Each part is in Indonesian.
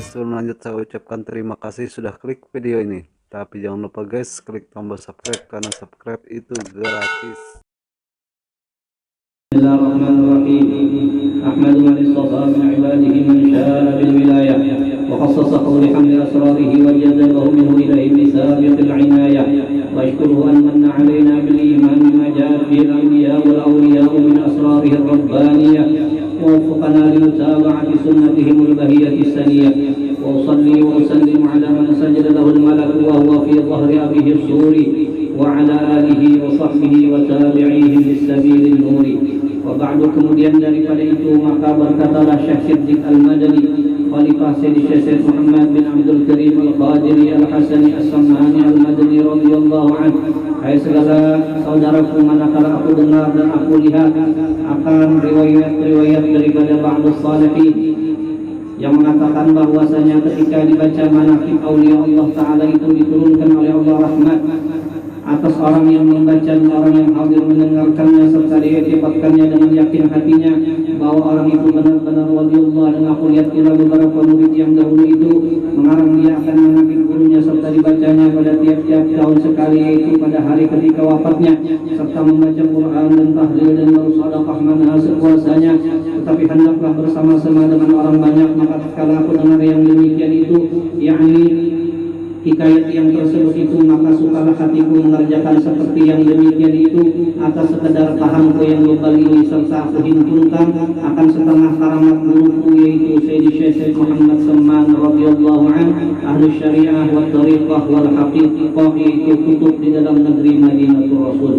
guys, sebelum lanjut saya ucapkan terima kasih sudah klik video ini. Tapi jangan lupa guys, klik tombol subscribe karena subscribe itu gratis. Bismillahirrahmanirrahim. Ahmadu man istafa min ibadihi man syara bil wilayah wa khassasahu bihamdi asrarihi wa jazalahu minhu ilayhi bisabiqil inayah wa ashkuruhu an manna alayna bil iman bima jaa bihi al anbiya wal awliya min asrarihi ar-rabbaniyah wa waffaqana li mutaba'ati sunnatihim al bahiyyati saniyah wa usalli wa usallimu ala man sajada lahu al malak wa huwa fi dhahri abihi as-suri wa ala alihi wa sahbihi wa tabi'ihi bis sabilin nuri. Wa kemudian daripada itu maka berkatalah Syekh Siddiq Al-Madani Khalifah Sayyidi Syekh Muhammad bin Abdul Karim Al-Qadiri Al-Hasani As-Sam'ani Al-Madani radhiyallahu anhu. Hai segala saudaraku, manakala aku dengar dan aku lihat akan riwayat-riwayat daripada ba'dus salihin yang mengatakan bahwasanya ketika dibaca manaqib aulia Allah Ta'ala itu diturunkan oleh Allah rahmat atas orang yang membaca dan orang yang hadir mendengarkannya serta diiktifatkannya dengan yakin hatinya bahwa orang itu benar-benar waliullah. Dan aku lihat pula beberapa murid yang dahulu itu mengarang dia akan menakib gurunya serta dibacanya pada tiap-tiap tahun sekali, yaitu pada hari ketika wafatnya, serta membaca Quran dan tahlil dan bersedekah manha sekuasanya. Tetapi hendaklah bersama-sama dengan orang banyak. Maka kalau aku dengar yang demikian itu, yakni hikayat yang tersebut itu, maka sukalah hatiku mengerjakan seperti yang demikian itu atas sekedar pahamku yang global ini, serta aku himpunkan akan setengah karamat guruku, yaitu Sayyidi Syekh Muhammad Sam'an radhiyallahu anhu ahli syariah wa tariqah wal haqiqah, yaitu kutub di dalam negeri Madinatul Rasul.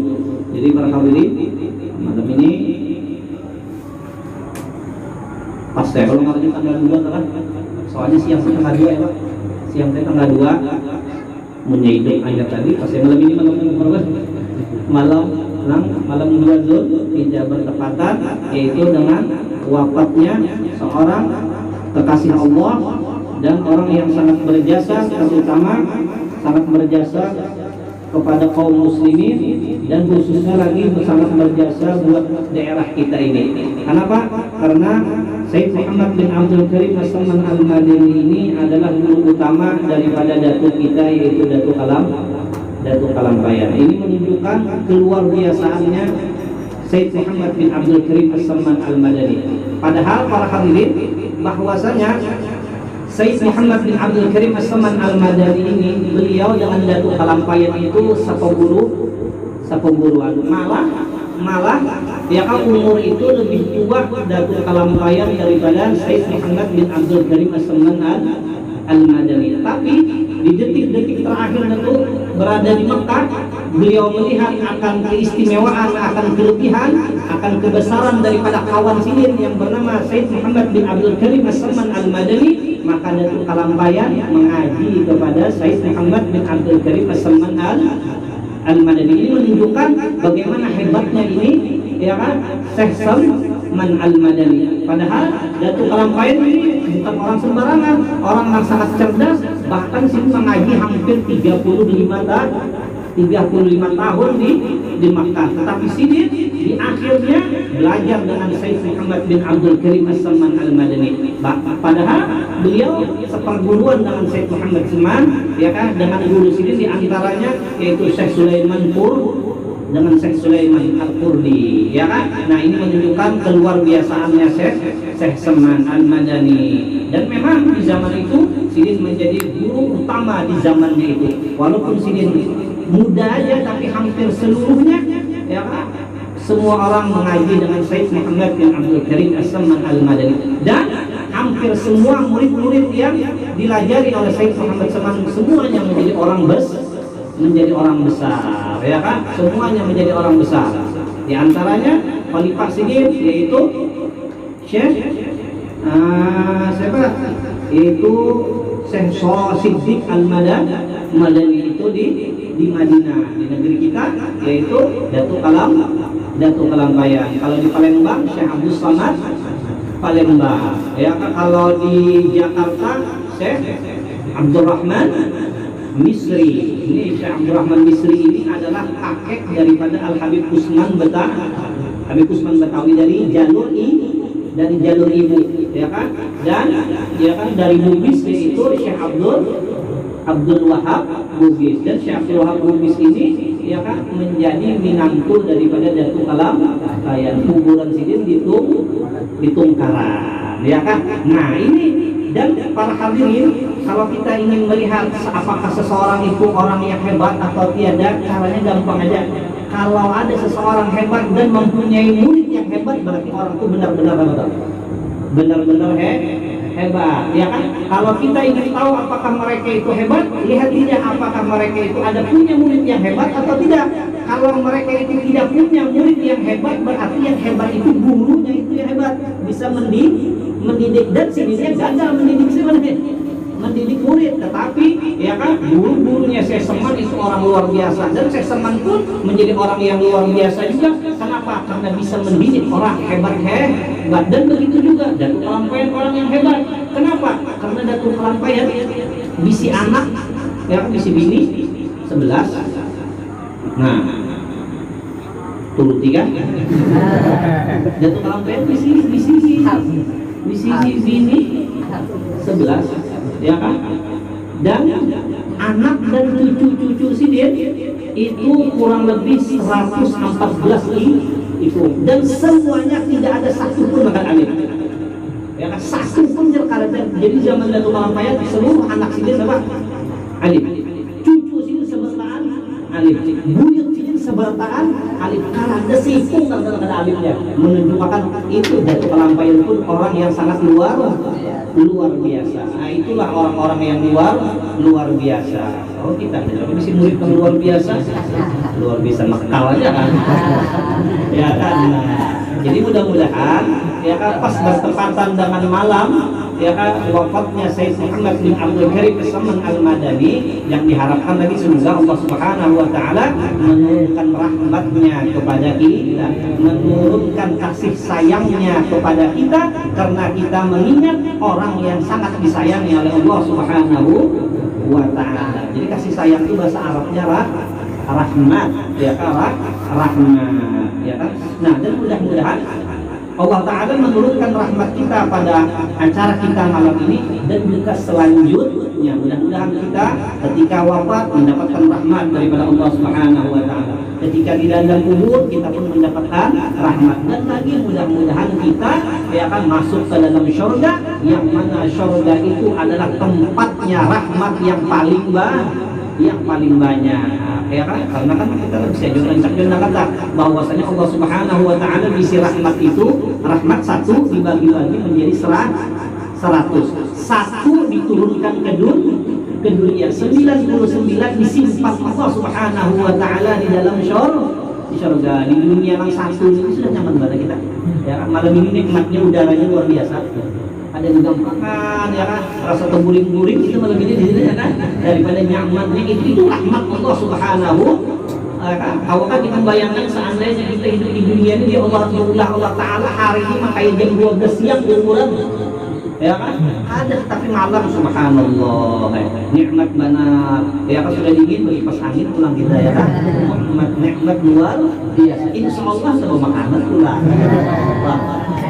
Jadi para hadirin, malam ini pas saya kalau ngaji tanggal 2 kan, soalnya siang tanggal 2 ya Pak, siang tanggal 2 menyaiduk ayat tadi. Pas malam ini malam 2 Zulhijjah bertepatan yaitu dengan wafatnya seorang kekasih Allah dan orang yang sangat berjasa, terutama sangat berjasa kepada kaum muslimin dan khususnya lagi sangat berjasa buat daerah kita ini. Kenapa? Karena Sayyid Muhammad bin Abdul Karim As-Sam'an Al-Madani ini adalah guru utama daripada datuk kita, yaitu Datuk Kalampayan. Ini menunjukkan keluar biasaannya Sayyid Muhammad bin Abdul Karim As-Sam'an Al-Madani. Padahal para hadirin, bahwasanya Sayyid Muhammad bin Abdul Karim As-Sam'an Al-Madani ini, beliau dengan Datuk Kalampayan itu sepemburuan. Malah ya kan umur itu lebih tua Datuk Kalampayan daripada Sayyid Muhammad bin Abdul Karim As-Sam'an Al-Madani. Tapi di detik-detik terakhir itu berada di Mekah, beliau melihat akan keistimewaan, akan kelebihan, akan kebesaran daripada kawan sinin yang bernama Sayyid Muhammad bin Abdul Karim As-Sam'an Al-Madani. Maka Datuk Kalampayan mengaji kepada Sayyid Muhammad bin Abdul Karim As-Sam'an Al-Madani. Ini menunjukkan bagaimana hebatnya ini, ya kan, Syekh Sam'an Al-Madani. Padahal Datuk Kalampayan ini bukan orang sembarangan, orang yang sangat cerdas. Bahkan sini mengaji hampir 35 tahun di Makkah. Tetapi sini di akhirnya belajar dengan Sayyid Muhammad bin Abdul Karim As-Sam'an Al-Madani. Padahal beliau seperguruan dengan Sayyid Muhammad Sam'an, ya kan, dengan guru sini di antaranya yaitu Syekh Sulaiman Pur dengan Syekh Sulaiman Al-Qurdi, ya kan. Nah, ini menunjukkan keluar biasaannya Syekh Sam'an Al-Madani. Dan memang di zaman itu Sidin menjadi guru utama di zamannya itu. Walaupun Sidin muda aja, tapi hampir seluruhnya, ya kan, semua orang mengaji dengan Sayyid Muhammad bin Abdul Karim As-Sam'an Al-Madani. Dan hampir semua murid-murid yang dilajari oleh Sayyid Muhammad Sam'an semuanya menjadi orang besar, ya kan? Semuanya menjadi orang besar. Di antaranya Khalifah Sidin, yaitu Syekh siapa? Yaitu Syekh Siddiq Al-Madani itu di Madinah, di negeri kita, yaitu Datuk Kalampayan. Kalau di Palembang Syekh Abdul Samad Palembang, ya kan? Kalau di Jakarta Syekh Abdurrahman Misri. Ini Syekh Abdurrahman Misri ini adalah kakek daripada Al Habib Usman Betawi dari jalur dari jalur ibu, ya kan? Dan ya kan dari Bugis yaitu Syekh Abdul Wahab Bugis, dan Syekh Abdul Wahab Bugis ini ya kan menjadi minangkul daripada Datuk Alam kayak kuburan sidin di Tungkaran, ya kan? Nah ini, dan para hadirin, kalau kita ingin melihat apakah seseorang itu orang yang hebat atau tiada, caranya gampang aja. Kalau ada seseorang hebat dan mempunyai murid yang hebat, berarti orang itu benar-benar benar-benar hebat, ya kan? Kalau kita ingin tahu apakah mereka itu hebat, lihat tidak apakah mereka itu ada punya murid yang hebat atau tidak. Kalau mereka itu tidak punya murid yang hebat, berarti yang hebat itu gurunya itu yang hebat, bisa mendidik, dan sininya gagal mendidik sebenarnya, mendidik murid. Tetapi ya kan guru-gurunya Syekh Seman itu orang luar biasa, dan Syekh Seman pun menjadi orang yang luar biasa juga. Kenapa? Karena bisa mendidik orang hebat. Dan begitu juga Datuk Kelampaian orang yang hebat. Kenapa? Karena Datuk Kelampaian bisi anak, ya bisi bini 11. Nah, turut 3. Datuk Kelampaian bisi bini 11, ya kan? Dan anak dan cucu-cucu sidin itu kurang lebih 114 itu, dan semuanya tidak ada satu pun makan alim, ya kan? Satu pun jarang. Jadi zaman Datuk Kelampaian seluruh anak sidin apa? Alim, cucu sidin sebertaan alim, buyut sidin sebertaan alim, karena ada sipung kalau ada alimnya, menunjukkan itu Datuk Kelampaian pun orang yang sangat luar biasa. Nah itulah orang-orang yang luar biasa. Oh kita bisa murid yang luar biasa makal aja kan. Ya kan. Nah, jadi mudah-mudahan ya kan pas bertepatan dengan malam ya kan wafatnya Sayyid Muhammad bin Abdul Karim As-Saman Al-Madani, yang diharapkan lagi semoga Allah Subhanahu wa taala menurunkan rahmatnya kepada kita, menurunkan kasih sayangnya kepada kita, karena kita mengingat orang yang sangat disayangi oleh Allah Subhanahu wa taala. Jadi kasih sayang itu bahasa Arabnya rahmat, ya kan? Rahmat, ya kan? Nah, dan mudah-mudahan Allah Ta'ala menurunkan rahmat kita pada acara kita malam ini, dan juga selanjutnya mudah-mudahan kita ketika wafat mendapatkan rahmat daripada Allah Subhanahu wa taala. Ketika di dalam kubur kita pun mendapatkan rahmat, dan lagi mudah-mudahan kita ya akan masuk ke dalam syurga, yang mana syurga itu adalah tempatnya rahmat yang paling banyak, ya kan? Karena kan kita bisa juga kata bahwasanya Allah Subhanahu wa taala bisi rahmat itu, rahmat satu dibagi-bagi menjadi 100. Satu diturunkan ke dunia, 99 disimpan Allah Subhanahu wa taala di dalam syurga. Di dunia yang satu itu sudah nyaman pada kita. Ya, malam ini nikmatnya udaranya luar biasa. Ada juga makan, ya kan, rasa terguling-guling itu malam ini di sini, ya kan, daripada nyamannya itu rahmat Allah Subhanahu. Kalau kan kita bayangkan seandainya kita hidup di dunia ini, Allah Ta'ala hari ini makanya jam 12 siang umuran, ya kan, ada tapi malam subhanallah nikmat benar, ya kan, sudah dingin bagi pas angin pulang kita, ya kan, nikmat luar biasa. Insya Allah sama makanan pulang.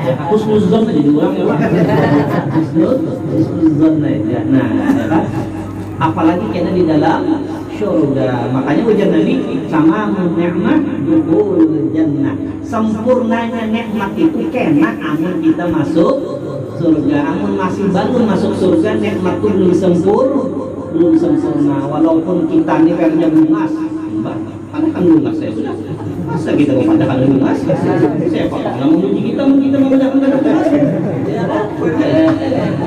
Ya, husnuzon aja di orang ya Pak. Husnuzon aja. Nah, ya kan? Apalagi kita di dalam surga. Makanya ujar Nabi sama nikmat dukhulul jannah. Sempurnanya nikmat itu kena amun kita masuk surga. Amun masih baru masuk surga, nikmat itu belum sempurna. Walaupun kita ini pernya bungas, padakan bungas saya sudah. Masa kita mau padakan bungas? Saya nggak memuji kita mau padakan bungas.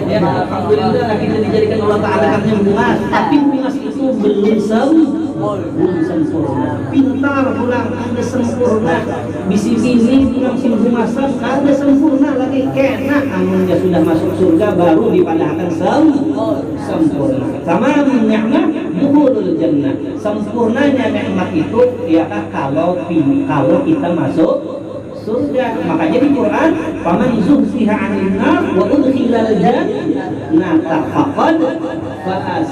Ya, alhamdulillah kita dijadikan Allah Ta'ala karena bungas. Tapi bungas itu belum sempurna. Pintar pulang ada sempurna. Bisi-bisi pulang bungasan ada sempurna lagi. Kena amunnya sudah masuk surga baru dipadahkan sempurna. Sama nikmat dukhulul jannah. Sempurnanya nikmat itu ya kalau kita masuk surga. Makanya di Quran, "Faman zuhziha 'anil nar wa udkhilal jannata faqad",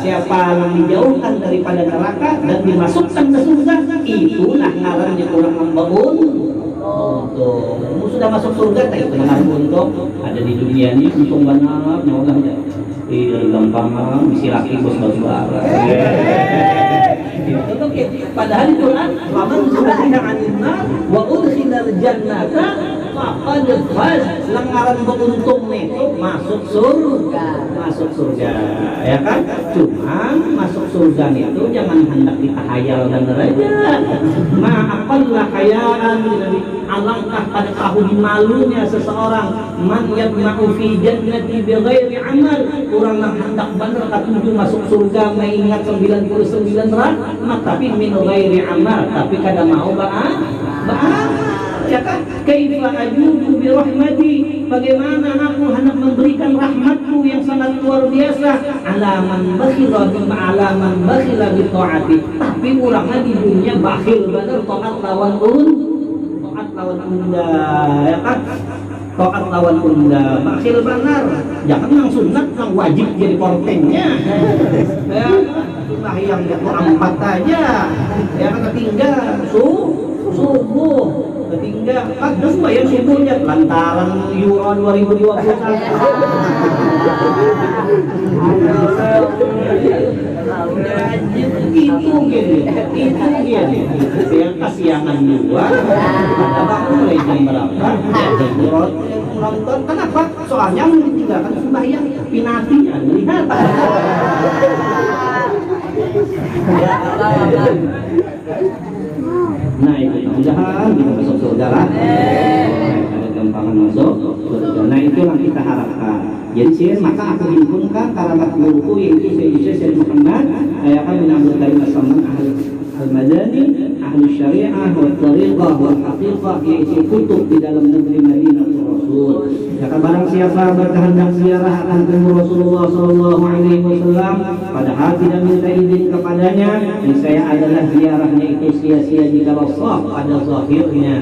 siapa yang dijauhkan daripada neraka dan dimasukkan ke surga, itulah ngarannya orang membangun Untung sudah masuk surga tak itu dengan untung ada di dunia ini untung banyak nyawa aja. Gampang misi laki bos bara. Itu padahal di Quran waman zuhriha 'anil nar wa udkhilal jannata faqad faz. Langaran beruntung itu masuk surga ya kan. Cuma masuk surga itu jangan hendak ditahayal dan derajat. Ma'aqallah hayaan, alangkah pada tahu malunya seseorang man yatma'u fi jannati bighairi amal. Orang yang hendak benar katuju masuk surga mengingat 99 rahmat tapi min ghairi amal, tapi kada mau ya kan. Kaifa ajudu bi rahmati, bagaimana aku hendak memberikan rahmatku yang sangat luar biasa alaman bakhila bi taati, tapi orangnya di dunia bakhil benar taat lawan unda ya kan. Taat lawan unda bakhil benar, jangan yang sunat yang wajib jadi kontennya ya sudah yang 24 aja ya kan. Ketinggal subuh ketinggal kadang bayar subuhnya lantaran Euro 2021 itu gini yang kasihangan juga ada bangun mulai jam berapa nonton. Kenapa? Soalnya meninggalkan sembahyang pinatinya melihat nah itu mudah-mudahan kita masuk surga lah. Ada gampangan masuk surga. Nah itu yang kita harapkan. Jadi sih maka aku himpunkan kalimat guruku yaitu Syekh Muhammad akan menyambut dari masalah al-madani, ahli syariah, wa tariqah, wa haqiqah, yaitu kutub di dalam negeri Madinah Rasul. Jika barang siapa berkehendak ziarah akan kubur Rasulullah Sallallahu Alaihi Wasallam, padahal tidak minta izin kepadanya, niscaya adalah ziarahnya itu sia-sia jika sah pada zahirnya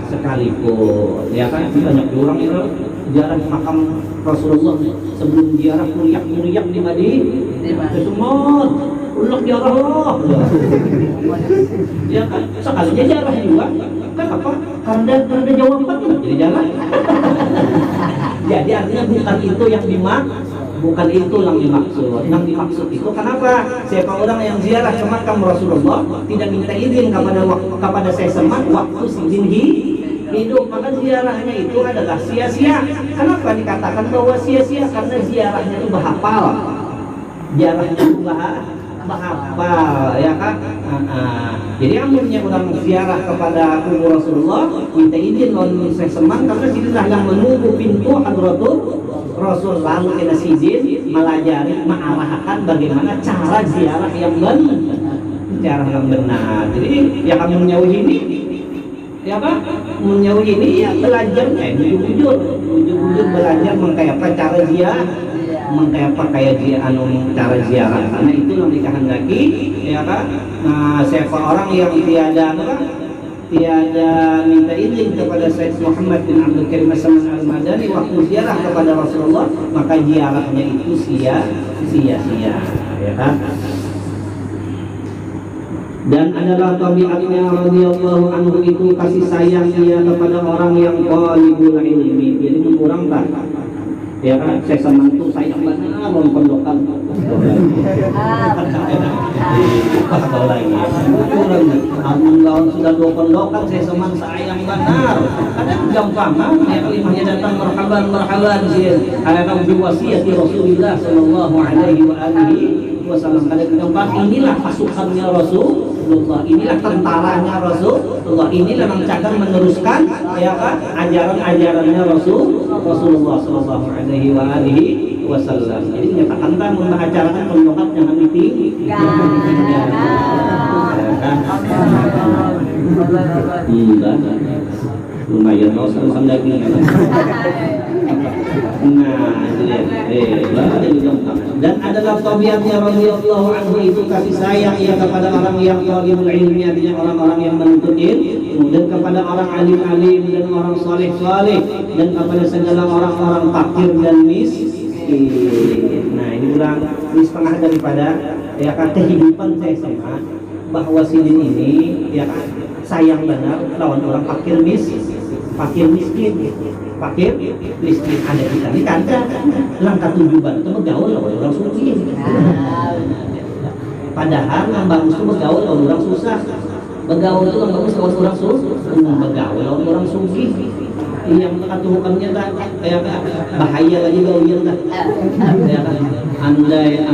sekalipun. Ya kan banyak orang itu ziarah makam Rasulullah sebelum ziarah kuliah di Madinah. Semua uluk ziarah Allah. Ya kan sekalinya ziarah juga. Kenapa? Karena jawaban jadi jalan. Jadi artinya bukan itu yang dimaksud. Yang dimaksud itu kenapa? Siapa orang yang ziarah ke makam Rasulullah tidak minta izin kepada seseman waktu sidin hidup, maka ziarahnya itu adalah sia-sia. Kenapa dikatakan bahwa sia-sia? Karena ziarahnya itu bahapal. Ziarahnya itu bahapal, ya kan? Jadi amunnya orang ziarah kepada kubur Rasulullah minta izin non seseman karena sinilah yang menunggu pintu hadratul Rasul, lalu kena sidin melajari mengarahkan bagaimana cara ziarah yang benar. Jadi yang kamu menjauhi ini ya apa? Menjauhi ini ya belajarnya jujur belajar mengkayak cara ziarah, cara ziarah, karena itu yang dikehendaki ya kan. Nah siapa orang yang tiada minta izin kepada Syekh Muhammad bin Abdul Karim Al-Madani waktu ziarah kepada Rasulullah, maka ziarahnya itu sia-sia ya kan. Dan adalah tabiatnya radhiyallahu anhu itu kasih sayang dia kepada orang yang qalibul ilmi. Jadi mengurang tak ya kan, saya semantu sayang banget mau pondokan atau lagi kurang sudah 2 pondokan saya seman sayang benar. Ada gampangan ya kalimahnya datang marhaban sih karena wasiat Rasulullah sallallahu alaihi wasallam. Ada gampang inilah pasukannya Rasulullah, inilah tentaranya Rasulullah, inilah yang akan meneruskan ya kan ajaran-ajarannya Rasulullah sallallahu alaihi wasallam. Jadi nyatakan kan membacarakan pendokat jangan ditinggal. Lumayan mau sama daging. Nah, itu dia. Dan adalah tabiatnya radhiyallahu anhu itu kasih sayang ia kepada orang yang talibul ilmi, artinya orang-orang yang menuntut ilmu, dan kepada orang alim-alim dan orang saleh-saleh, dan kepada segala orang-orang fakir dan miskin. Nah, ini setengah daripada ya kan kehidupan saya sama bahwa sidin ini ya sayang benar lawan orang fakir miskin, fakir miskin ada kita ini kan langkah tujuan itu bergaul lawan orang suci. Padahal yang bagus itu bergaul lawan orang susah, bergaul itu yang bagus lawan orang susah, bergaul lawan orang suci. Yang katuhukannya tak kayak bahaya lagi gaulnya tak ya kan andai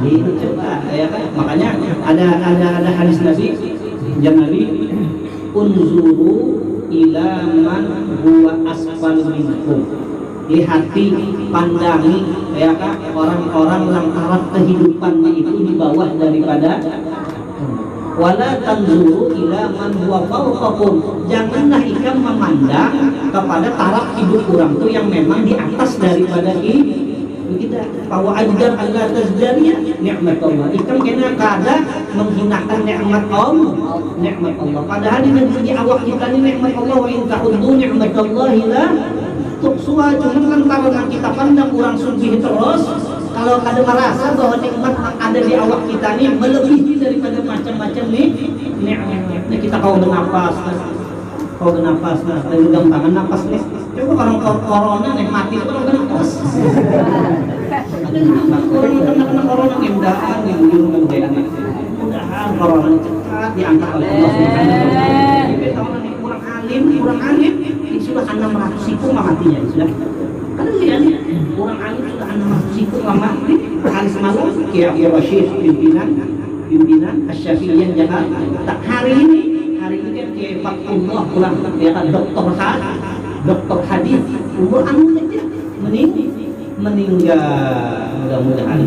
gitu coba ya kan. Makanya ada hadis Nabi unzuru ila man huwa asfal minkum, lihati pandangi ya kan orang-orang yang taraf kehidupannya itu di bawah daripada, wala tanzuru ila man huwa fawqakum, janganlah ikam memandang kepada taraf hidup orang itu yang memang di atas daripada kita. Bahwa ajdar Allah tazdariya nikmat Allah, ikam kena kada menghinakan nikmat Allah. Padahal di awak kita ini nikmat Allah, wa in ta'uddu nikmatallahi la tuhsuha. Cuma kan karena kita pandang orang sugih terus, kalau ada merasa bahwa nikmat ada di awak kita ini melebihi daripada macam-macam nih nikmat. Nah, kita kau bernapas, dari gampangan napas nih. Coba orang corona nih mati itu orang bernapas. Ada napas kena corona mudahan yang diurungkan gaya nih. Mudahan corona cepat diangkat oleh Allah Subhanahu wa taala. Kita orang ini kurang alim, ini sudah 600 siku matinya sudah. Kan lihat orang alim sudah 600 siku mati. Hari semalam Kiai Rashid pimpinan Asy-Syafi'iyah Jakarta. Tak hari ini kan Kiai Fatullah pulang dia kan doktor hadis umur anu saja meninggal. Mudah-mudahan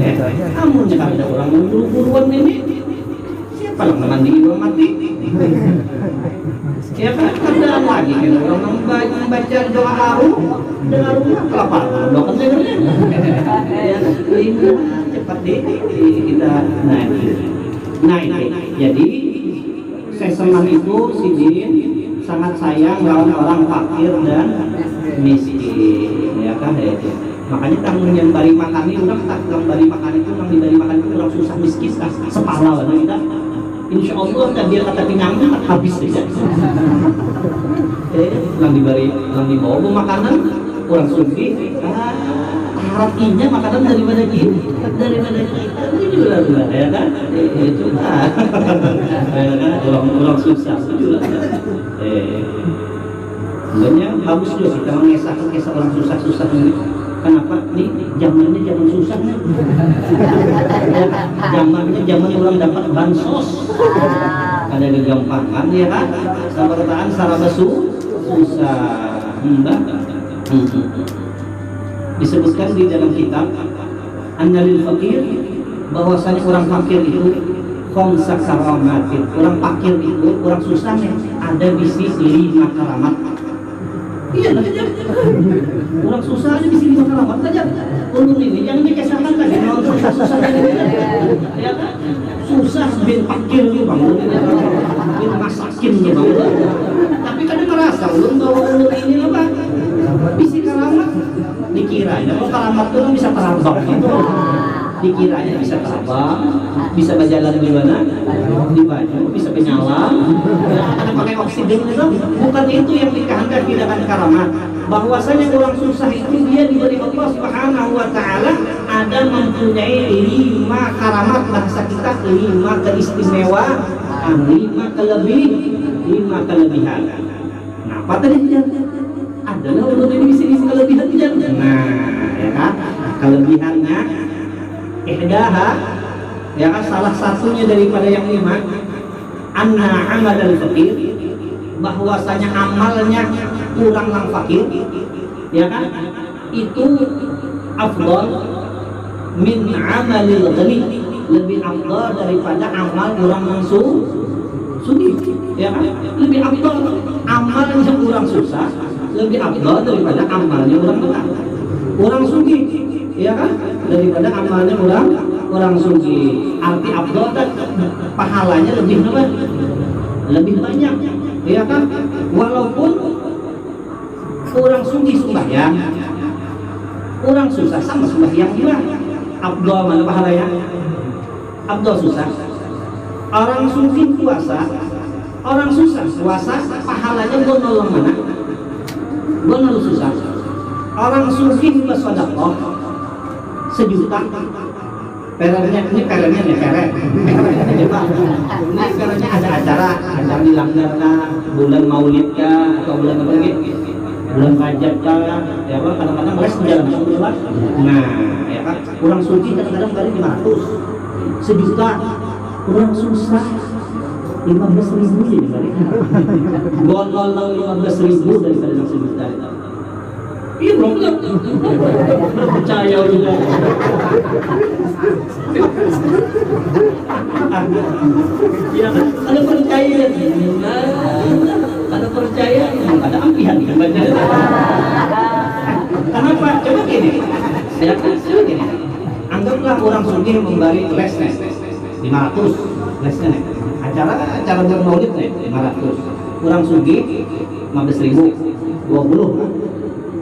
amunnya ada orang yang buru-buruan ini siapa yang mandi orang mati siapa ada lagi kan orang membaca doa dengan rumah kelaparan doakan dengarnya ya cepat deh kita naik. Jadi saya senang itu Sidin sangat sayang lawan orang fakir dan miskin ya kan ya. Makanya tanggung yang bari makan ini orang tak bari makan itu orang dibari makan itu orang susah miskin separuh lah kita. Insya Allah dia kata kenyangnya tak habis saja. Lang dibawa makanan orang sugih hatinya makanan daripada kita ini juga ya kan itu kan orang susah juga sebenarnya bagus juga kita mengesahkan kisah orang susah ini. Kenapa? Nih zamannya zaman susah nih. Zamannya orang dapat bansos. Ada kegampangan ya kan? Sama ketaan sarana susah. Disebutkan di dalam kitab Annalil Fakir bahwasanya orang fakir itu khamsa karamatin. Orang fakir itu orang susah nih ada bisi 5 karamat. Iya lah saja. Orang susah aja bisi 5 karamat saja. Ulun ini jangan dikesahkan lagi kalau susah ini. Ya kan? Susah bin fakir nih bang, bin masakin nih bang. Tapi kadang merasa ulun bahwa ulun ini apa? Bisi karamat dikiranya kalau karamat itu bisa terbang gitu. Dikiranya bisa terbang, bisa berjalan di mana? Di baju, bisa penyalam, ada pakai oksigen itu. Bukan itu yang dikehendaki dengan karamat. Bahwasanya orang susah itu dia diberi Allah Subhanahu wa taala ada mempunyai 5 karamat, bahasa kita 5 keistimewaan, 5 kelebihan. Nah, apa tadi adalah ulun ini bisa kelebihan tidak? Nah, ya kan? Kelebihannya ihdaha ya kan salah satunya daripada yang 5 anna amalal fakir, bahwasanya amalnya kurang lang fakir ya kan itu afdal min amalil ghani, lebih afdal daripada amal orang yang sugih ya kan, lebih afdal amalnya orang susah lebih afdal daripada amalnya orang sugih ya kan, daripada amalnya orang sugih. Arti afdal kan pahalanya lebih banyak ya kan. Walaupun orang sugih sembahyang, orang susah sama sembahyang juga. Afdal mana pahalanya? Afdal susah. Orang sufi puasa, orang susah puasa, pahalanya gonol yang mana? Gonol susah. Orang sufi bersedekah 1 juta. Perannya ini perannya nih peren. Ini perannya ada acara di Langgar bulan Maulid kah atau bulan apa lagi? Bulan Rajab kah? Ya apa? Kadang-kadang les jalan sholat. Nah, ya kan? Orang suci kadang-kadang kali 500, 1 juta. Orang susah 15.000 jadi kali. Gonol 15.000 daripada 1 juta. Iya bro, percaya udah. Ya, ada percaya, ada percaya, ada ampihan baca. Kenapa? Coba gini, ya, coba gini. Anggaplah orang sugih memberi les 500 lesnya nih. Acara buat maulid nih 500. Orang sugih 15.000, 20.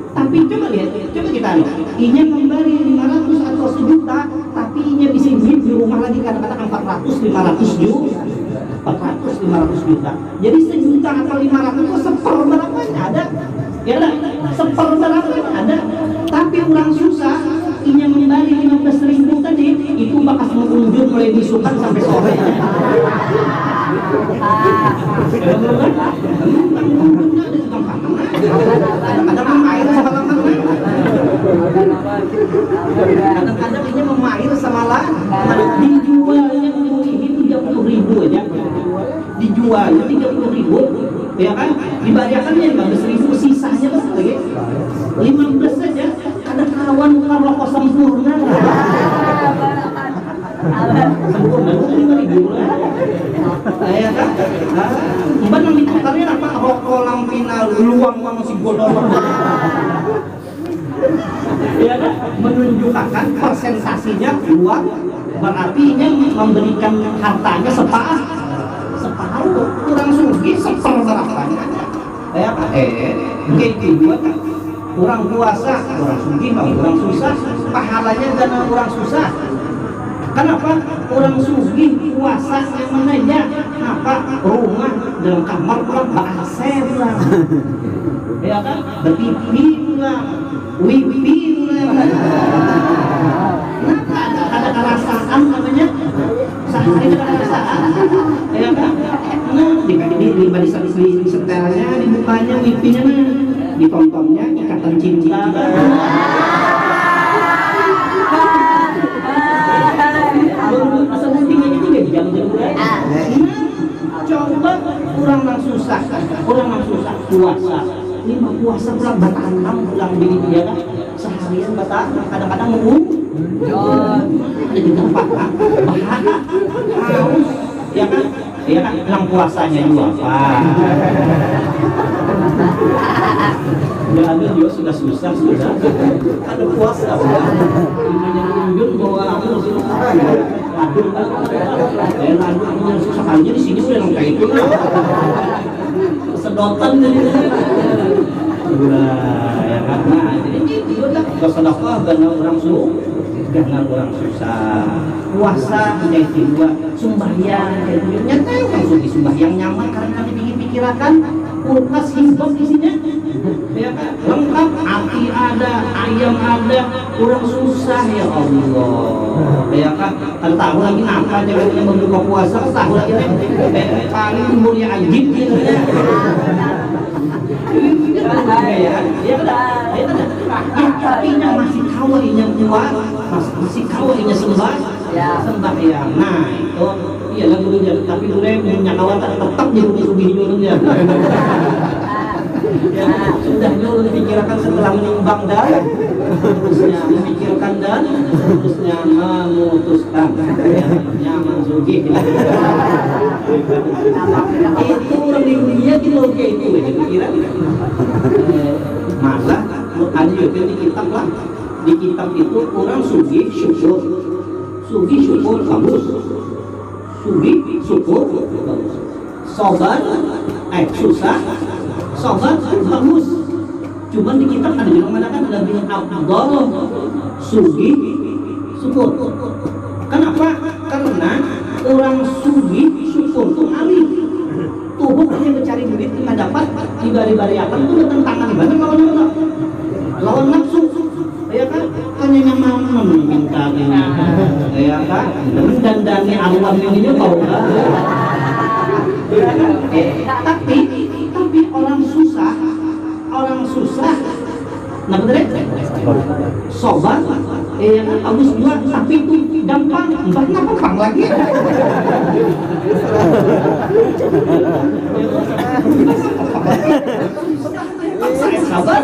Tapi coba lihat, coba kita lihat, inya memberi 500 atau 1 juta, tapi inya bisa duit di rumah lagi kadang-kadang 400, 500 juta, 400, 500 juta. Jadi 1 juta atau 500 itu seperberapanya ada, ya lah, seperberapanya ada. Tapi orang susah, inya memberi 15.000 tadi, itu bakas mengunjung mulai disukan sampai sore. Kadang-kadang air sama kadang-kadang ini memair sama lah dijualnya ini 30.000 aja, dijualnya 30.000, ya kan? Dibayarkannya 15.000, sisanya berapa lagi? 15 saja. Kadang kawan kalau kok sempurna sempurna 5.000 lah, ya kan? Mbak yang ditakarnya apa? Rokok lampina luang masih bodor. Ya kan? Menunjukkan persensasinya uang, berarti ini memberikan hartanya separuh, kurang sugih seperberapanya. Ya kan? Gitu juga kan? Orang puasa, orang sugih, orang susah, pahalanya dan orang susah. Kenapa? Orang sugih puasa yang mana apa? Rumah dalam kamar orang AC lah, ya kan? Berpipi lah, wifi lah. Kenapa ada kerasaan namanya? Sehari ada kerasaan, ya kan? Nah, di setelnya, dibukanya, wifi-nya, ditontonnya Ikatan Cinta. Asal pentingnya itu gak jam-jam coba orang yang susah puasa 5 puasa pulang batanam pulang diri dia kan seharian batanam kadang-kadang mau ada di tempat haus ya kan yang puasanya juga apa ada juga sudah susah ada puasa menunjuk bahwa aku aduh punya susah aja di sini udah kayak itu sedotan dari ya karena jadi itu udah bersedekah karena orang suruh karena orang susah puasa menjadi dua sembahyang nyata orang suruh sembahyang nyaman karena dipikir-pikirkan kulkas hidup isinya ya kan lengkap api ada ayam ada orang susah ya Allah ya kan tahu lagi apa jangan membuka puasa tahu lagi paling mulia ajib gitu ya masih kawalinya kuat masih kawalinya sembah ya nah itu iya lah gurunya tapi gurunya punya kawan tetap di rumah sugi gurunya ya, sudah dulu dipikirkan setelah menimbang dan terusnya memikirkan dan terusnya memutuskan nyaman sugi itu orang di dunia gitu oke itu pikiran malah ada juga di kitab lah di kitab itu orang sugi syukur bagus sugi syukur bagus sobat susah sobat bagus cuman di kitab ada juga mengatakan lebih afdal sugi syukur kenapa? Karena orang sugi untung alih tubuh hanya mencari duit nggak dapat dibari-bari akan itu datang tangan banyak lawan nafsu ya kan hanya yang mau minta ini ya kan mendandani Allah ini mau tapi orang susah nah bener sobat ya kan bagus juga tapi itu gampang mbaknya gampang lagi saya sabar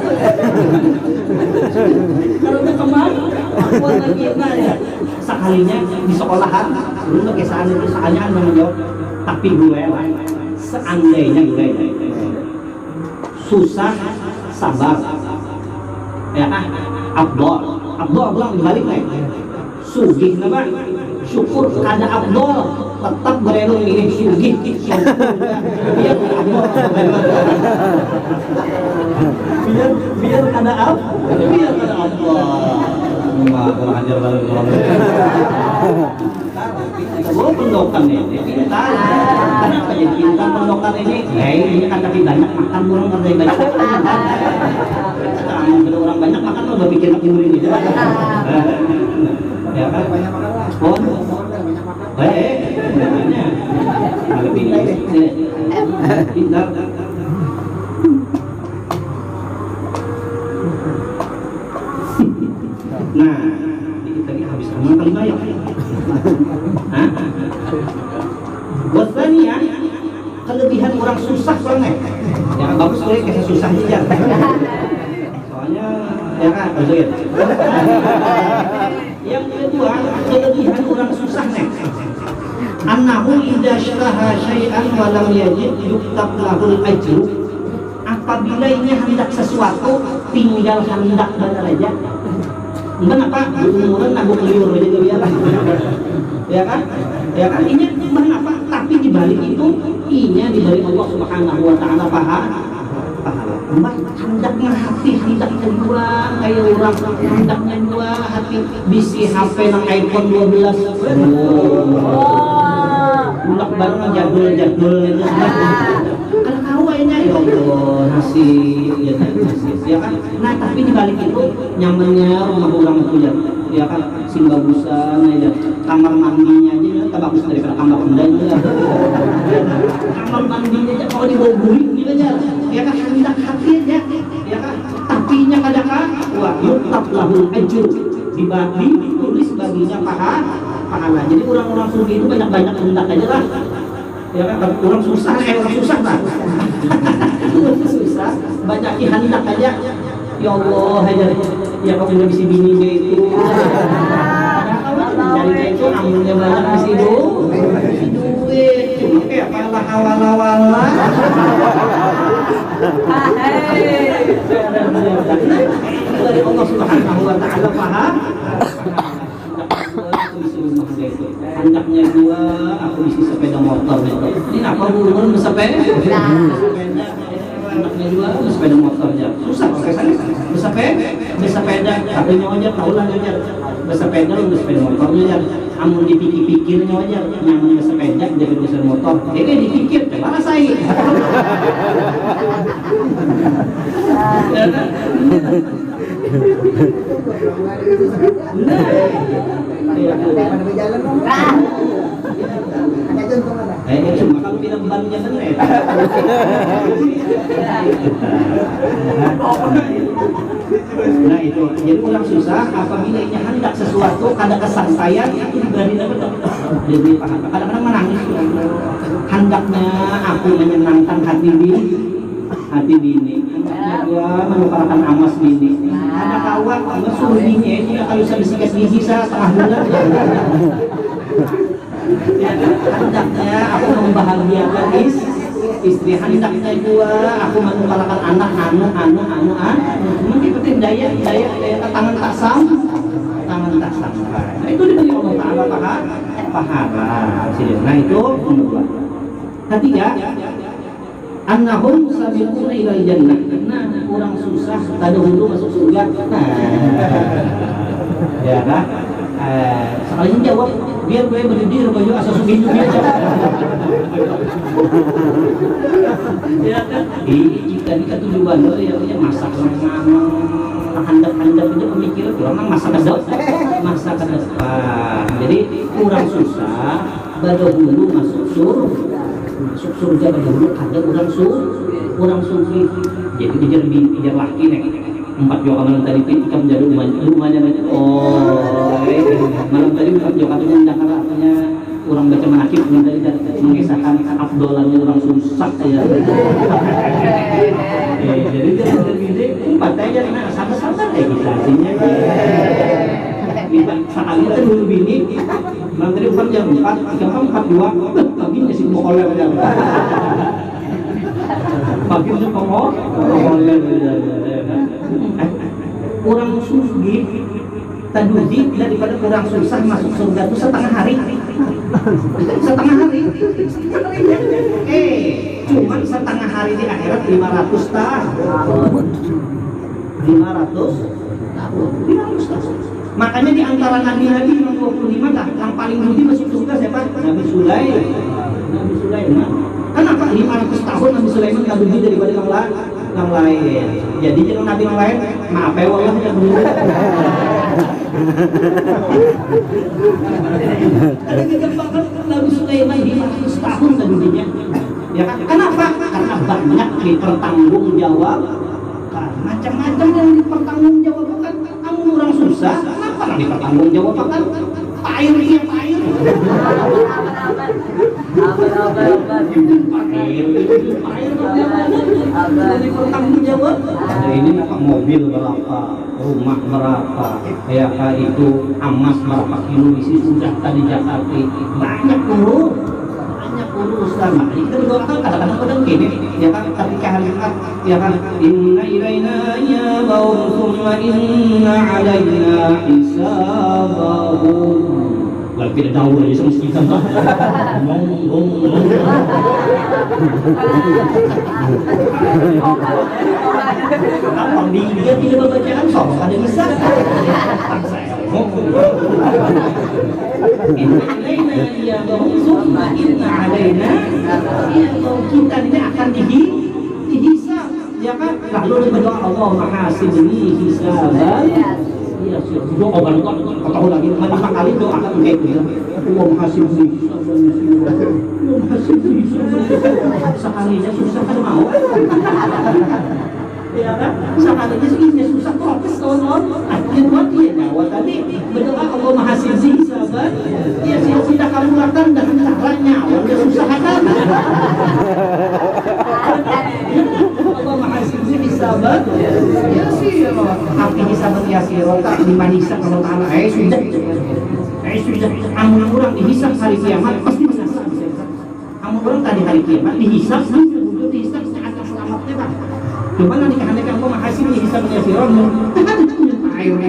kalau udah kemarin aku lagi ya sekalinya di sekolahan dulu pakai soalnya namanya tapi gue seandainya gue susah sabar ya kan Abdul bilang dibalik nih sugih nama syukur kada Abdul tetap berelu milih sugih biar Abdul biar kada Abdul kurang ajar banget pendokan ini pintar kenapa jadi pintar pendokan ini ini kan tapi banyak makan orang banyak kalau orang banyak makan lo udah pikir ini ya kan banyak makan lah pintar nah kita ini habis amal kali banyak Wasania kelebihan orang susah banget ya bagus boleh kayak susah aja soalnya ya kan betul yang kedua kelebihan orang susah nih annahu idza syaraha syai'an wa lam yajid yuktab lahul ajru apabila ini hendak sesuatu tinggal hendak benar aja kenapa umuran nagu keliur aja biar ya kan ini kenapa tapi dibalik itu inya dibalik Allah Subhanahu wa taala pahala hendaknya hati hendaknya dua kayak orang hendaknya dua hati bisi HP nang iPhone 12 bulak bareng jadul kan kawainya ya Allah nasib ya kan nah tapi dibalik itu nyamannya rumah orang itu ya kan sing bagusan aja kamar mandinya aja tak bagus daripada kamar rendahnya kamar mandinya aja kalau dibawa burik gitu aja ya kan hendak hati aja ya kan tapinya kadang-kadang wah yuktab lahul ajur dibagi tulis baginya pahala jadi orang-orang sugi itu banyak-banyak hendak aja lah ya kan orang susah lah susah banyak hendak aja ya Allah aja ya kau tidak bisa bini itu dari itu amunnya banyak bisa duit cuma kayak pala awal-awal dari Allah Subhanahu wa taala paham hendaknya gua aku isi sepeda motor gitu ini apa hubungan bersepeda anaknya juga sepeda motornya susah bersepeda katanya aja tahulah aja bersepeda lu sepeda motornya aja amun dipikir-pikirnya aja nyaman bersepeda jadi sepeda motor dipikir mana saya cuma kalau bilang bannya bener nah itu jadi orang susah apabila ini hendak sesuatu kada kesampaian itu diberi jadi kadang-kadang menangis hendaknya aku menyenangkan hati bini hendaknya gua melupakan amas bini ada kawan suruh bini dia kalau bisa bersikat gigi setengah bulan hendaknya aku membahagiakan istri hendaknya gua aku melupakan anak mungkin penting daya tangan tak sampai nah itu diberi Allah Ta'ala pahala nah itu kedua ketiga annahum sabiquna ilal jannah nah orang susah tadi dulu masuk surga nah ya kan sekalian jawab biar gue berdiri baju asal sugi juga ya kan jika kita tujuan lo ya masak handap-handap aja pemikiran orang masa ke depan jadi kurang susah badahulu masuk surga badahulu ada kurang sufi jadi kejar laki nih 4 jauh malam tadi itu kamu jadi rumahnya malam tadi kamu jauh katanya artinya kurang baca manakib tadi mengisahkan afdolannya orang susah ya jadi jadi 4 aja nah sabar-sabar kayak gitu artinya sekali itu dulu bini malam tadi bukan jam 4 jam 4.2 pagi masih mau oleh aja pagi masih mau oleh kurang sufi tadi daripada kurang susah masuk surga itu setengah hari cuman setengah hari di akhirat 500 tahun 500 tahun makanya di antara nabi-nabi yang 25 dah yang paling dulu masuk surga siapa? Nabi Sulaiman kenapa 500 tahun Nabi Sulaiman gak lebih daripada yang lain jadi jangan nabi yang lain maaf ya Allah yang dulu ada dikembangkan Nabi Sulaiman 500 tahun tadinya ya kan? Kenapa? Karena banyak dipertanggungjawab macam-macam yang dipertanggungjawabkan kamu orang susah kenapa dipertanggungjawabkan air dipertanggungjawab ini apa mobil berapa rumah berapa kayak itu emas berapa kilo isi sudah tadi Jakarta banyak urusan makanya kita berdoa kadang-kadang gini ya kan ketika hari ya kan inna ilaina iyabahum thumma inna alaina hisabahum lalu kita tahu aja sama kita apa dia tidak membacaan sok ada bisa inna alaina iyabahum thumma inna alaina kita ini akan dihisab ya kan lalu berdoa Allah mahasibni hisaban ya doa baru tahu lagi 5 kali doa akan kayak gitu Allah mahasibni sekalinya susah kan mau ya kan sekalinya susah protes kawan-kawan akhirnya buat dia nyawa tadi berdoa Allah mahasibni hisaban ya sudah kamu lakukan dengan cara nyawa udah susah kan Allah mahasibni hisaban ya sih tapi hisaban yasir tak lima hisab kalau ta'ala sudah amun orang dihisab hari kiamat pasti menyesal amun orang tadi hari kiamat dihisab udah dihisab akan selamatnya pak cuma nanti kehandakan Allah mahasibni hisaban yasir airnya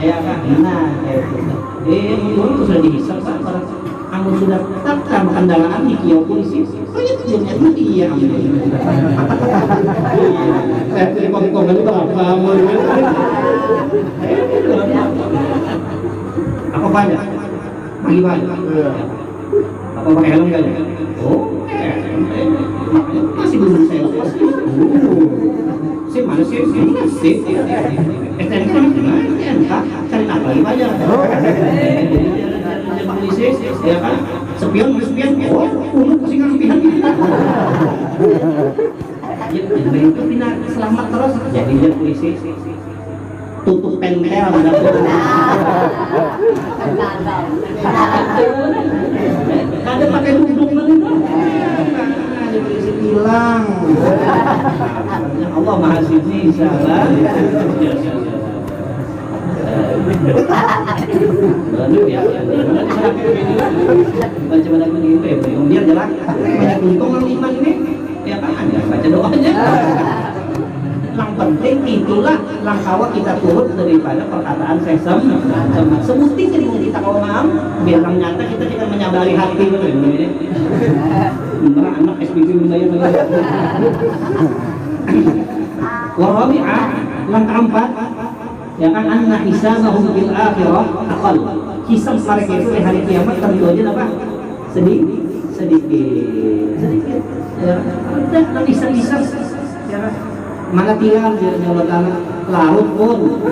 ya kan nah orang itu sudah dihisab pak amun sudah tetap kendaraan di kiau polisi banyak mati iya jadi kongkongan itu apa apa banyak bagi banyak apa pakai helm kan oh makanya masih belum saya lepas sih mana sih STNK cari apa lagi banyak polisi ya kan spion untuk pasti ngampihan itu pindah selamat terus jadi dia polisi tutup pentel ada pakai duduk ada polisi hilang Allah mahasibni insyaallah lalu ya baca pada ini biar jalan banyak untung orang iman ini ya kan ada baca doanya yang penting itulah langkawa kita turut daripada perkataan sesam sebutin ketika kita kalau maaf biar nyata kita tidak menyadari hati ini anak SPG membayar warabi'ah langkah 4 ya kan, anna hisabahum fil akhirah aqal. Hisab mereka itu di hari kiamat tentu aja apa? Sedikit. Ya, ada hisab-hisab ya. Mana tinggal dia Allah Ta'ala larut pun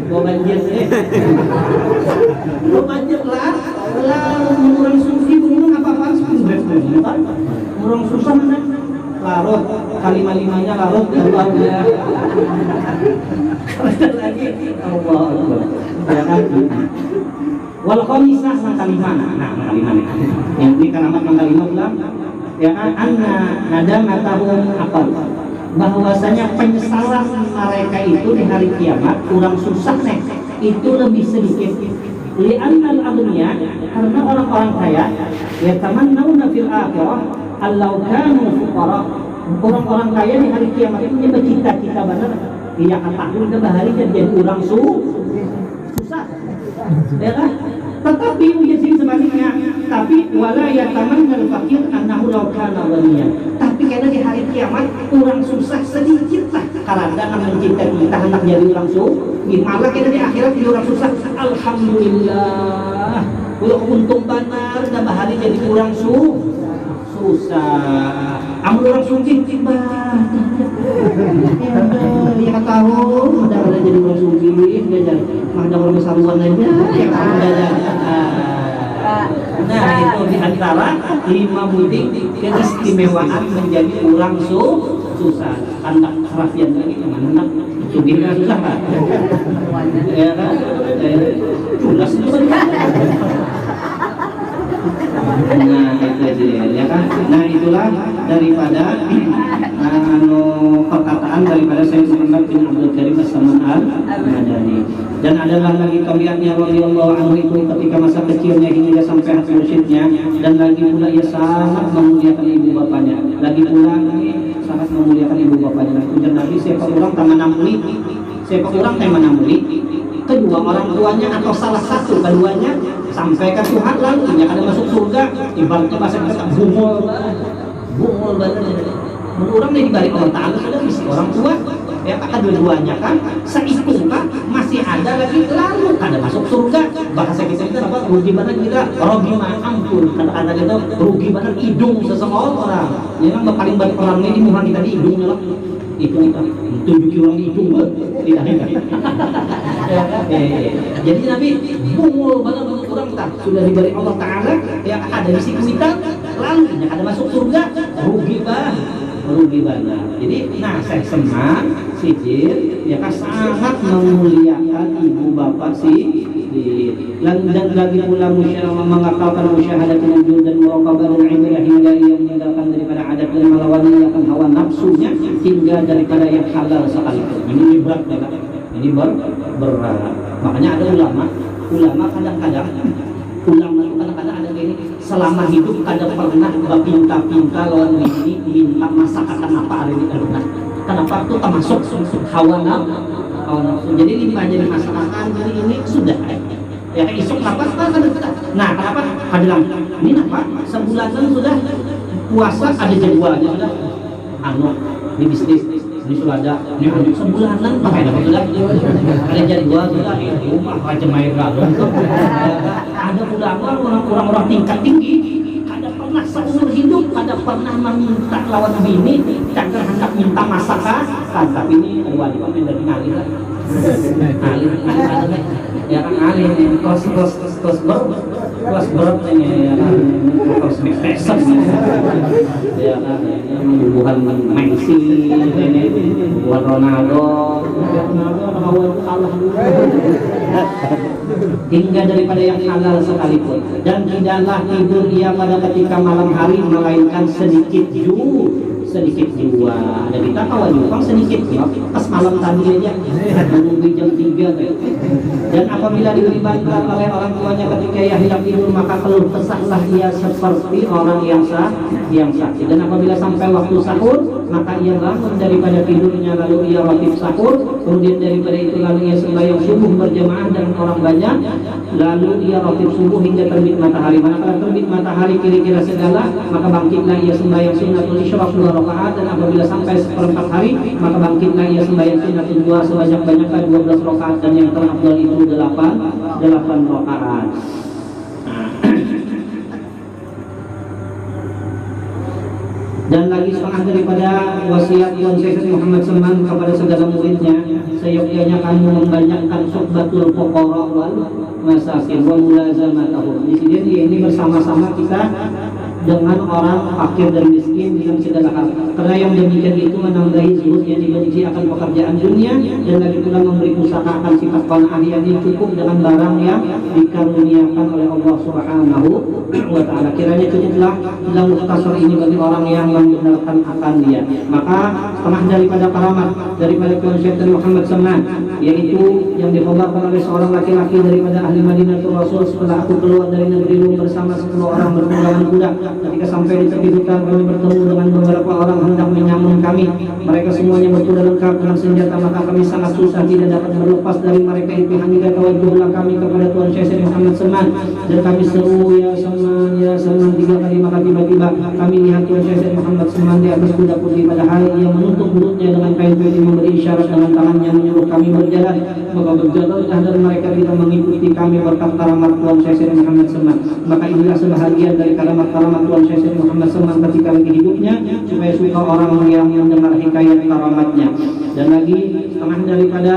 mau banjir mau banjir lah orang sufi ngomong apa-apa orang susah mana larut kalimat-limatnya larut Allah ya lagi Allah ya kan wal khamisah kalimat yang ini kalimat bilang ya kan anna nadamatahum aqal, bahwasanya penyesalan mereka itu di hari kiamat kurang susah nih, itu lebih sedikit. Li'annal aghniya, karena orang-orang kaya yatamannawna fil akhirah allau kanu fuqara, orang-orang kaya di hari kiamat itu punya cita-cita benar dia katakan ke bahari jadi kurang susah ya kan. Tetapi ujian sebaliknya, tapi wala yatamannal fakir annahu law kana ghaniya, tapi karena di hari kiamat kurang susah sedikit lah karena akan mencintai kita hendak jadi orang malah kita di akhirat jadi orang susah. Alhamdulillah kalau untung benar dan bahari jadi kurang susah amun orang sungkin tiba dia tahu udah jadi orang sungkin dia jadi ada orang besar aja yang ada. Nah itu di antara 5 butik keistimewaan menjadi orang susah. Anak kerafian lagi kemana sungkinnya susah kan ya kan jelas itu nah itu dia ya kan. Nah itulah daripada perkataan daripada Syekh Muhammad bin Abdul Karim As-Saman Al-Madani. Dan adalah lagi kaliannya radhiyallahu anhu itu ketika masa kecilnya hingga sampai hati mursyidnya, dan lagi pula ia sangat memuliakan ibu bapanya, lagi pula sangat memuliakan ibu bapanya. Dan Nabi siapa orang taman muli, siapa orang taman muli, kedua orang tuanya atau salah satu keduanya sampai ke Tuhan lalu dia akan masuk surga. Ibaratnya bahasa kita bungul banget. Orang yang dibalik Allah Ta'ala sudah misi orang tua ya kan, dua-duanya kan seitung kan masih ada lagi lalu ada masuk surga. Bahasa kita itu apa, rugi banget kita, rugi ampun kata-kata kita rugi banget hidung seseorang ya kan. Paling banyak orang ini muhang kita di hidungnya lah itu kita tunjuki orang di hidung tidak jadi Nabi bungul banget orang tak sudah diberi Allah Ta'ala ya ada di situ kita lalu ada masuk surga rugi banget. Jadi saya senang sijil ya kan sangat memuliakan ibu bapak dan lagi pula mengakalkan musyahadat wujud dan muraqabah dan ibadah hingga ia meninggalkan daripada adat dan melawan hawa nafsunya hingga daripada yang halal sekalipun. Ini berat ya kan? Ini berat. Makanya ada ulama kadang-kadang ada ini selama hidup kadang pernah pinta-pinta lawan ini minta masakan apa hari ini pernah. Kenapa itu termasuk hawa nafsu. Jadi limpah jadi masakan jadi ini sudah ya isuk apa nah kenapa hadilang ini apa sebulanan sudah puasa ada jadwalnya sudah ini bisnis ini sudah ada ini sebulanan pakai dapat sudah ada jadwal sudah rumah macam air galon ada ulama orang-orang tingkat tinggi ada pernah seumur hidup ada pernah meminta lawan bini cakar hendak minta masakan tapi ini wajib dari ngalih lah alih ya kan alih kos berat ini ya kan kos Texas ya kan bukan Messi ini bukan Ronaldo awal kalah hingga daripada yang halal sekalipun, dan tidaklah tidur ia pada ketika malam hari melainkan sedikit jua. Ada kita kawan juga sedikit pas malam tadi aja menunggu jam 3 kayak. Dan apabila diberi bantuan oleh orang tuanya ketika ia hendak tidur maka keluh kesahlah ia seperti orang yang sakit. Dan apabila sampai waktu sahur maka ia bangun daripada tidurnya lalu ia ratib sahur, kemudian daripada itu lalu ia sembahyang subuh berjamaah dengan orang banyak, lalu ia rotib subuh hingga terbit matahari. Manakala terbit matahari kira-kira segala, maka bangkitlah ia sembahyang sunnatul isyraq 2 rakaat, dan apabila sampai seperempat hari, maka bangkitlah ia sembahyang sunnatul duha sebanyak-banyaknya 12 rakaat, dan yang terafdal itu 8 rakaat. Dan lagi setengah daripada wasiat Tuan Syekh Muhammad Seman kepada segala muridnya, seyogyanya kamu membanyakkan suhbatul fuqara wal masakin wa mulazamatahum. Di sini ini bersama-sama kita dengan orang fakir dan miskin dalam segala hal. Karena yang demikian itu menambahi zuhud yang dibenci akan pekerjaan dunia, dan lagi pula memberi usaha akan sifat qanaah yang cukup dengan barang yang dikaruniakan oleh Allah Subhanahu wa ta'ala. Kiranya cukuplah dalam mukhtasar ini bagi orang yang membenarkan akan dia. Maka setengah daripada karamat daripada Tuan Syekh Muhammad Seman, yaitu yang dikhabarkan oleh seorang laki-laki daripada ahli Madinatul Rasul, setelah aku keluar dari negeri Rum bersama 10 orang bertunggangan kuda, ketika sampai di tepi hutan kami bertemu dengan beberapa orang hendak menyambung kami. Mereka semuanya berkuda lengkap dengan senjata, maka kami sangat susah tidak dapat berlepas dari mereka itu, hingga tawajuhlah kami kepada Tuan Syekh Muhammad Seman, dan kami seru ya Seman 3 kali. Maka tiba-tiba kami lihat Tuan Syekh Muhammad Seman di atas kuda putih, padahal ia menutup mulutnya dengan kain putih, memberi isyarat dengan tangannya menyuruh kami berjalan. Maka berjalanlah dan mereka tidak mengikuti kami berkat karamat Tuan Syekh Muhammad Seman. Maka inilah sebahagian dari karamat Tuan Syekh Muhammad Seman ketika lagi hidupnya, supaya suka orang yang mendengar hikayat karamatnya. Dan lagi setengah daripada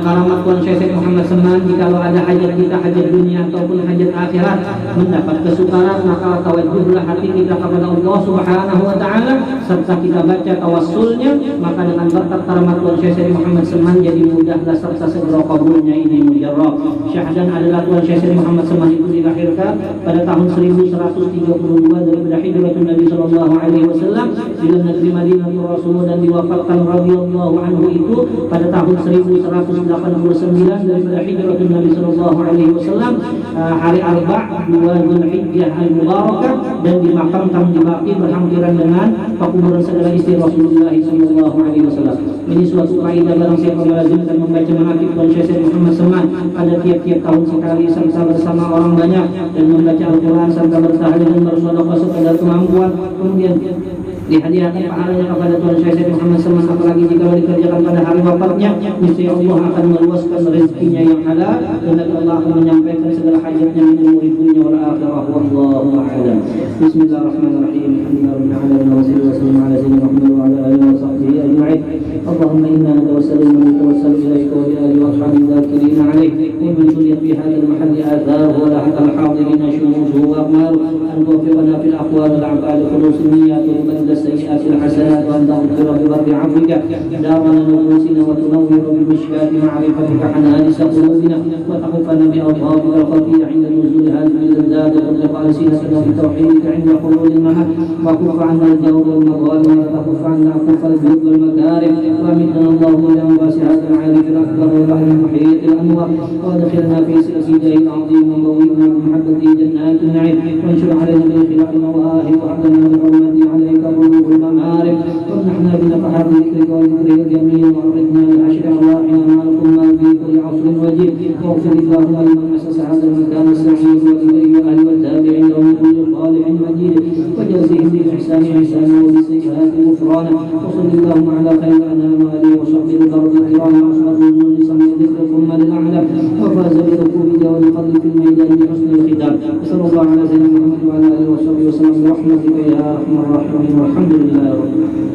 karamat Tuan Syekh Muhammad Seman, jikalau ada hajat kita, hajat dunia ataupun hajat akhirat, mendapat kesukaran, maka tawajuhlah hati kita kepada Allah Subhanahu wa ta'ala, serta kita baca tawassulnya, maka dengan berkat karamat Tuan Syekh Muhammad Seman jadi mudahlah serta segera kabulnya ini mujarrab. Syahadan adalah Tuan Syekh Muhammad Seman itu dilahirkan pada tahun 1132 daripada hijratun Nabi sallallahu alaihi wasallam di negeri Madinatul Rasul, dan diwafatkan radhiyallahu anhu itu pada tahun 1189 daripada hijratun Nabi sallallahu alaihi wasallam, hari Arba' 2 Dzulhijjah al-Mubarakah, dan dimakamkan di Baqi berhampiran dengan pekuburan segala istri Rasulullah sallallahu alaihi wasallam. Ini suatu kaidah barang siapa melazimkan membaca manaqib Tuan Syekh Muhammad Seman pada tiap-tiap tahun sekali, serta bersama orang banyak, dan membaca Al-Quran serta bertahlil dan bersedekah sekadar kemampuan, kemudian dihadiahkan pahalanya kepada Tuan Syekh Muhammad Seman, apalagi jika dikerjakan pada hari wafatnya, niscaya Allah akan meluaskan rezekinya yang halal, dan Allah akan menyampaikan segala hajatnya min umuri dunya wal akhirah. Wallahu a'lam. Bismillahirrahmanirrahim. Alhamdulillahirabbil alamin, wa sallallahu ala sayyidina Muhammad wa ala alihi wa sahbihi ajma'in. Allahumma inna natawassalu wa natawassalu ilayka wa bi alihi wa ashabihi dhakirin 'alaik wa man tuliyat bi hadzal mahalli atharuhu wa lahqa al-hadirin shururuhu wa aqmaru an tuwaffiqna fil aqwal wal a'mal khulus niyyat wa السيئات الحسنات، وأن تغفر ببر عفوك دارنا نفوسنا، وتنور بمشكاة معرفتك حنانس قلوبنا، وتخفنا بألطافك الخفية عند نزول هذه اللذات، وتطلق ألسنتنا بتوحيدك عند حلول المنى، وكف عنا الجور والمظالم، وتكف عنا كف الجود والمكارم، وأمتنا اللهم بأنفاس هذا العارف الأكبر والبحر المحيط الأنور، وادخلنا في سلسلته العظيم، وبوئنا بمحبته جنات النعيم، وانشر علينا من خلال المواهب، وحبنا بحرمته عليك قلوب الممارك، وامنحنا بنفحات ذكرك وذكره الجميل، وارزقنا بالعشر ارواحنا معكم ما في كل عصر وجيب، واغفر اللهم لمن اسس هذا المكان السعيد واليه واهل والتابعين ومن كل صالح مجيد، وجزهم بالاحسان احسانا وبالسيئات غفرانا، وصل اللهم على خير الانام واله وصحبه البرد الكرام، واصحاب النور لسمع ذكر ثم للاعلى، وفاز بركوب جواد الفضل في الميدان بحسن الختام. وصلى الله على سيدنا محمد وعلى اله وصحبه وسلم برحمتك يا ارحم الراحمين، والحمد لله رب العالمين.